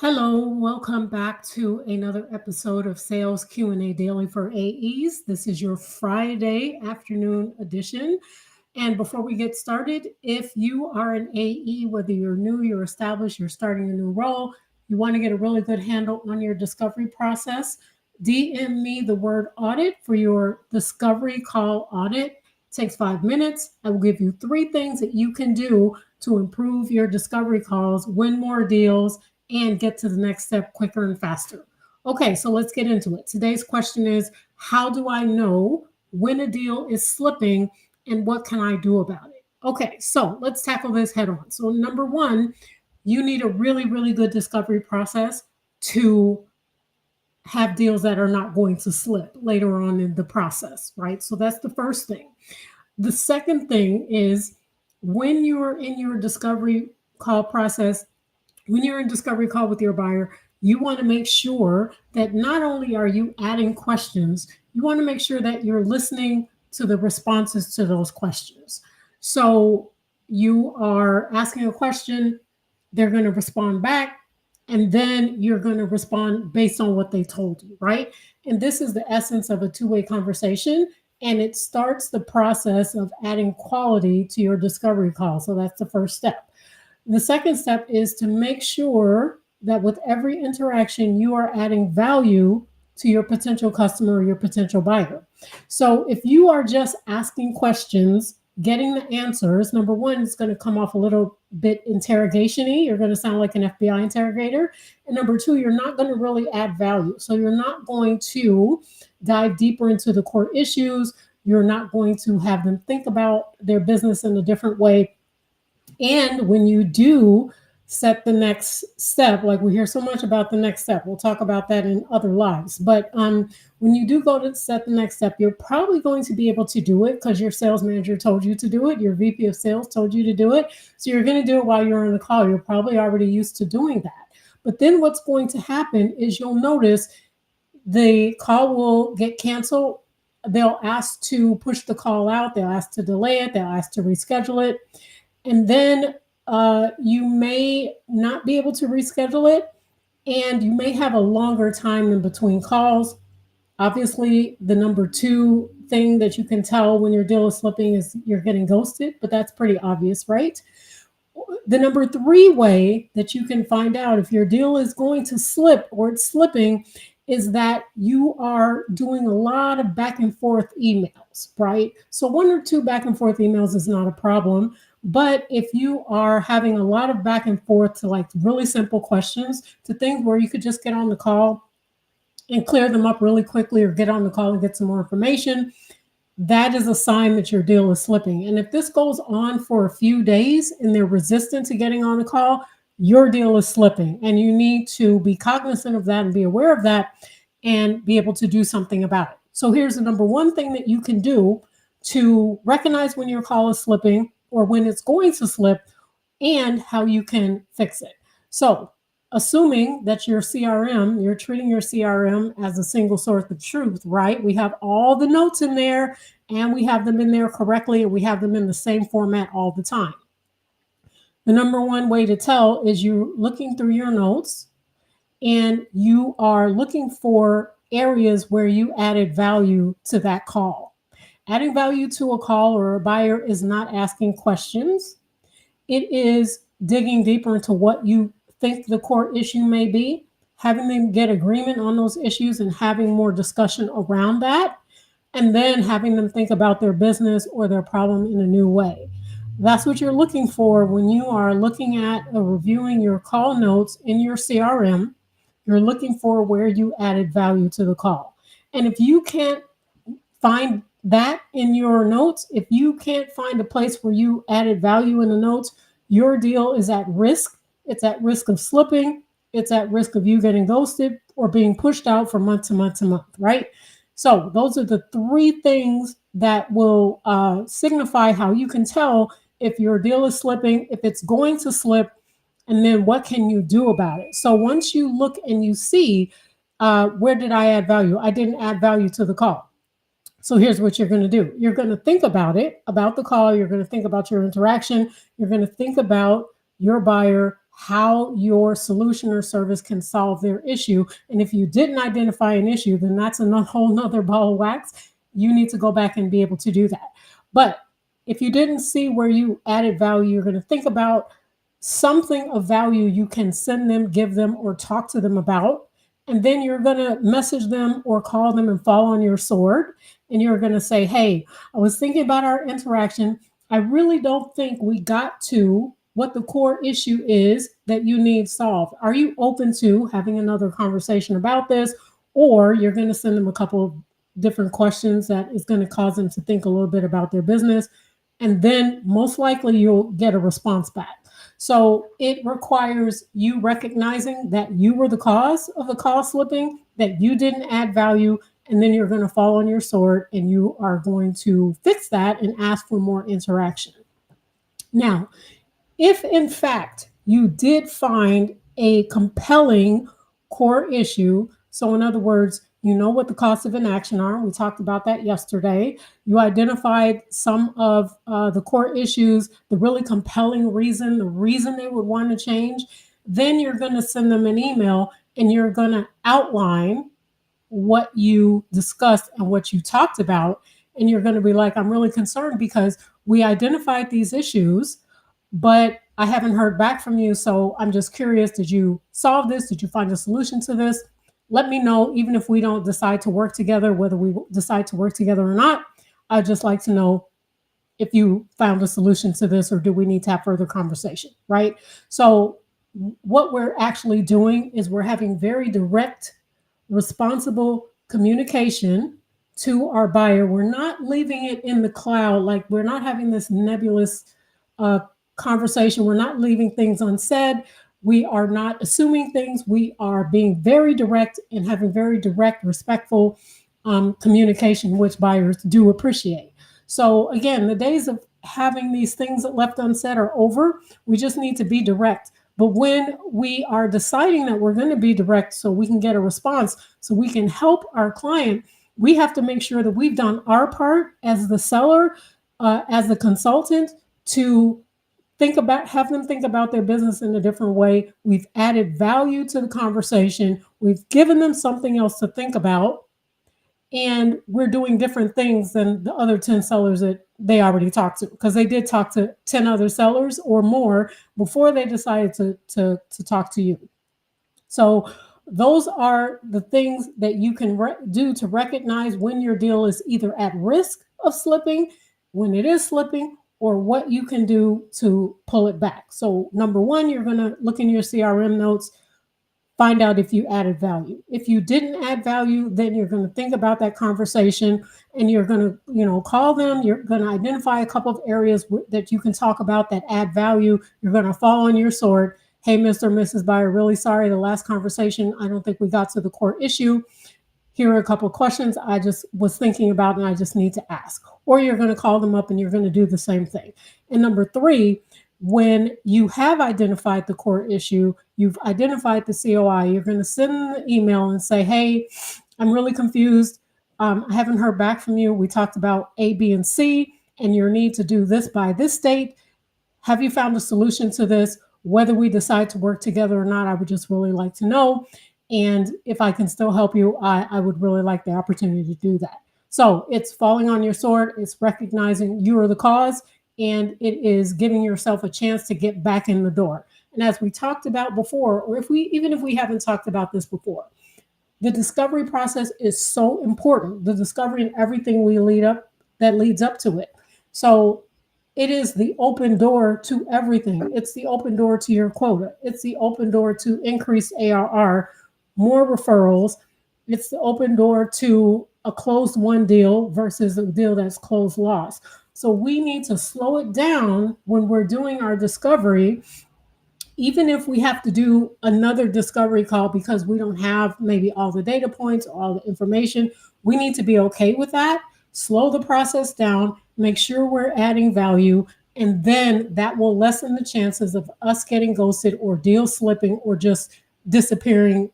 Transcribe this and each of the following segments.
Hello, welcome back to another episode of Sales Q&A Daily for AEs. This is your Friday afternoon edition. And before we get started, if you are an AE, whether you're new, you're established, you're starting a new role, you want to get a really good handle on your discovery process, DM me the word audit for your discovery call audit. It takes 5 minutes. I will give you 3 things that you can do to improve your discovery calls, win more deals, and get to the next step quicker and faster. Okay, so let's get into it. Today's question is, how do I know when a deal is slipping and what can I do about it? Okay, so let's tackle this head on. So, number one, you need a really, really good discovery process to have deals that are not going to slip later on in the process, right? So, that's the first thing. The second thing is when you're in your discovery call process, when you're in discovery call with your buyer, you want to make sure that not only are you adding questions, you want to make sure that you're listening to the responses to those questions. So you are asking a question, they're going to respond back, and then you're going to respond based on what they told you, right? And this is the essence of a two-way conversation. And it starts the process of adding quality to your discovery call. So that's the first step. The second step is to make sure that with every interaction, you are adding value to your potential customer or your potential buyer. So if you are just asking questions, getting the answers, number one, it's going to come off a little bit interrogation-y. You're going to sound like an FBI interrogator. And number two, you're not going to really add value. So you're not going to dive deeper into the core issues. You're not going to have them think about their business in a different way. And when you do set the next step, like we hear so much about the next step, we'll talk about that in other lives. But when you do go to set the next step, you're probably going to be able to do it because your sales manager told you to do it. Your VP of sales told you to do it. So you're going to do it while you're on the call. You're probably already used to doing that. But then what's going to happen is you'll notice the call will get canceled. They'll ask to push the call out. They'll ask to delay it. They'll ask to reschedule it. And then you may not be able to reschedule it, and you may have a longer time in between calls. Obviously, the number two thing that you can tell when your deal is slipping is you're getting ghosted, but that's pretty obvious, right? The number three way that you can find out if your deal is going to slip or it's slipping is that you are doing a lot of back and forth emails, right? So one or two back and forth emails is not a problem. But if you are having a lot of back and forth to like really simple questions to things where you could just get on the call and clear them up really quickly or get on the call and get some more information, that is a sign that your deal is slipping. And if this goes on for a few days and they're resistant to getting on the call, your deal is slipping. And you need to be cognizant of that and be aware of that and be able to do something about it. So here's the number one thing that you can do to recognize when your call is slipping or when it's going to slip and how you can fix it. So assuming that your CRM, you're treating your CRM as a single source of truth, right? We have all the notes in there and we have them in there correctly and we have them in the same format all the time. The number one way to tell is you looking through your notes and you are looking for areas where you added value to that call. Adding value to a call or a buyer is not asking questions. It is digging deeper into what you think the core issue may be, having them get agreement on those issues and having more discussion around that, and then having them think about their business or their problem in a new way. That's what you're looking for when you are looking at or reviewing your call notes in your CRM. You're looking for where you added value to the call. And if you can't find that in your notes, if you can't find a place where you added value in the notes, your deal is at risk. It's at risk of slipping. It's at risk of you getting ghosted or being pushed out from month to month to month, right? So those are the three things that will signify how you can tell if your deal is slipping, if it's going to slip, and then what can you do about it? So once you look and you see, where did I add value? I didn't add value to the call. So here's what you're going to do. You're going to think about it, about the call. You're going to think about your interaction. You're going to think about your buyer, how your solution or service can solve their issue. And if you didn't identify an issue, then that's a whole nother ball of wax. You need to go back and be able to do that. But if you didn't see where you added value, you're going to think about something of value you can send them, give them, or talk to them about. And then you're going to message them or call them and fall on your sword. And you're going to say, hey, I was thinking about our interaction. I really don't think we got to what the core issue is that you need solved. Are you open to having another conversation about this? Or you're going to send them a couple of different questions that is going to cause them to think a little bit about their business. And then most likely you'll get a response back. So it requires you recognizing that you were the cause of the call slipping, that you didn't add value, and then you're going to fall on your sword and you are going to fix that and ask for more interaction. Now, if in fact you did find a compelling core issue, so in other words, you know what the costs of inaction are. We talked about that yesterday. You identified some of the core issues, the really compelling reason, the reason they would want to change. Then you're going to send them an email and you're going to outline what you discussed and what you talked about. And you're going to be like, I'm really concerned because we identified these issues, but I haven't heard back from you. So I'm just curious, did you solve this? Did you find a solution to this? Let me know, even if we don't decide to work together, whether we decide to work together or not. I'd just like to know if you found a solution to this, or do we need to have further conversation, right? So what we're actually doing is we're having very direct, responsible communication to our buyer. We're not leaving it in the cloud, like we're not having this nebulous uh, conversation. We're not leaving things unsaid. We are not assuming things. We are being very direct and having very direct, respectful communication, which buyers do appreciate. So, again, the days of having these things left unsaid are over. We just need to be direct. But when we are deciding that we're going to be direct so we can get a response, so we can help our client, we have to make sure that we've done our part as the seller, as the consultant, to have them think about their business in a different way. We've added value to the conversation. We've given them something else to think about. And we're doing different things than the other 10 sellers that they already talked to, because they did talk to 10 other sellers or more before they decided to talk to you. So those are the things that you can do to recognize when your deal is either at risk of slipping, when it is slipping, or what you can do to pull it back. So number one, you're going to look in your CRM notes, find out if you added value. If you didn't add value, then you're going to think about that conversation and you're going to, call them. You're going to identify a couple of areas that you can talk about that add value. You're going to fall on your sword. Hey, Mr. or Mrs. Buyer, really sorry. The last conversation, I don't think we got to the core issue. Here are a couple of questions I just was thinking about and I just need to ask. Or you're going to call them up and you're going to do the same thing. And number three, when you have identified the core issue, you've identified the COI, you're going to send an email and say, hey, I'm really confused. I haven't heard back from you. We talked about A, B, and C, and your need to do this by this date. Have you found a solution to this? Whether we decide to work together or not, I would just really like to know. And if I can still help you, I would really like the opportunity to do that. So it's falling on your sword. It's recognizing you are the cause, and it is giving yourself a chance to get back in the door. And as we talked about before, or even if we haven't talked about this before, the discovery process is so important. The discovery and everything that leads up to it. So it is the open door to everything. It's the open door to your quota. It's the open door to increased ARR, more referrals. It's the open door to a closed won deal versus a deal that's closed lost. So we need to slow it down when we're doing our discovery, even if we have to do another discovery call because we don't have maybe all the data points or all the information. We need to be okay with that. Slow the process down, make sure we're adding value, and then that will lessen the chances of us getting ghosted or deal slipping or just disappearing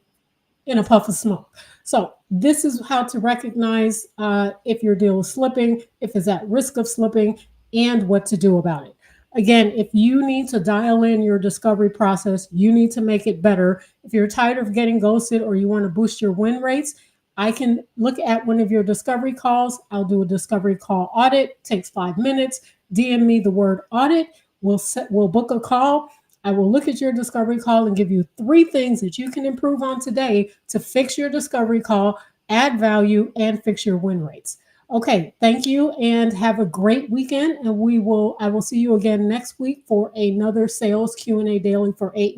in a puff of smoke. So this is how to recognize if your deal is slipping, if it's at risk of slipping, and what to do about it. Again, if you need to dial in your discovery process, you need to make it better. If you're tired of getting ghosted or you want to boost your win rates, I can look at one of your discovery calls. I'll do a discovery call audit. Takes 5 minutes. DM me the word audit. We'll book a call. I will look at your discovery call and give you 3 things that you can improve on today to fix your discovery call, add value, and fix your win rates. Okay, thank you and have a great weekend. And I will see you again next week for another sales Q&A daily for 8